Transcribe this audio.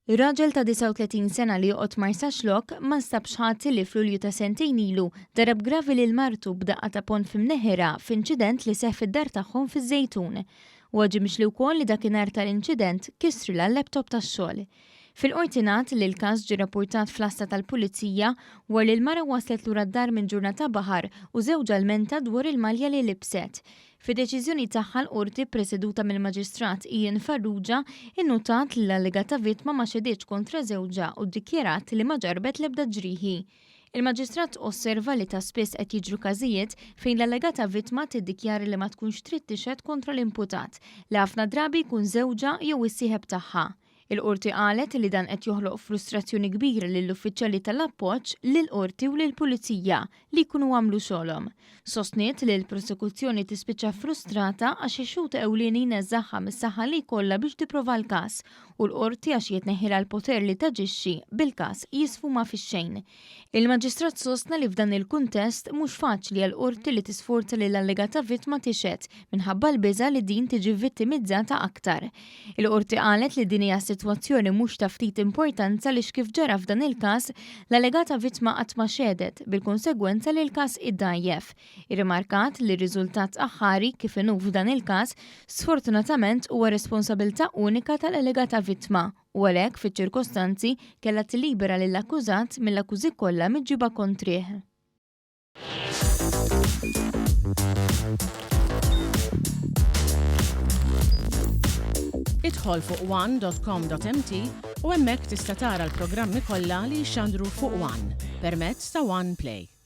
Raġel ta' 39 sena li joqgħod Marsaxlokk ma nstabx ħadd li f'Lulju ta' sentejn ilu darab gravi lil martu b'daqqa ta' pont f'imneħħera f'inċident li seħħ fid-dar tagħhom fiż-Żejtun. U mixli wkoll li dakinhar tal-inċident kisrilha l-laptop tax-xogħol. Fil-qorti ngħad li l-każ ġie rrappurtat fl-għassa tal-Pulizija wara li l-mara waslet lura d-dar minn ġurnata baħar u żewġha lmenta dwar il-malja li libset. Fid-deċiżjoni tagħha l-qorti preseduta mill-Maġistrat Ian Farrugia innutat li l-allegata vittma ma xedietx kontra żewġha u ddikjarat li ma ġarbet l-ebda ġrieħi. Il-Maġistrat osserva li ta' spiss qed jiġru każijiet fejn l-allegata vittma tiddikjara li ma tkunx trid tixhed kontra l-imputat li ħafna drabi jkun żewġha jew is-sieħeb tagħha. Il-qorti qalet li dan qed joħloq frustrazzjoni kbira lill-uffiċjali tal-Appoġġ, lill-Qorti u lill-Pulizija li jkunu għamlu xogħolhom. Sostniet li l-prosekuzzjoni tispiċċa frustrata għax ix-xut ewlieni neżagħha mis-saħħa li jkollha biex tipprova l-każ u l-qorti għax jitneħħilha l-poter li taġixxi bil-każ jisfuma fix-xejn. Il-Maġistrat sostna li f'dan il-kuntest mhux faċli għall-qorti li tisforza li l-allegata vittma tixhed minħabba l-biża' li din tiġi vittimizzata aktar. Il-qorti qalet li din hija sitwazzjoni mhux ta' ftit importanza li kif ġara f'dan il-każ l-allegata vittma qatt ma xedet bil-konsegwenza li l-każ iddajjef. Irrimarkat li r-riżultat aħħari kif inhu f'dan il-każ sfortunatament huwa responsabilità unika tal-allegata vittma u għalhekk fiċ-ċirkostanzi kellha tillibera lill-akkużat mill-akkużi kollha miġġiba kontrih. Idħol fuq one.com.mt u hemmhekk tista' tara l-programmi kollha li jxandru fuq One permezz ta' One Play.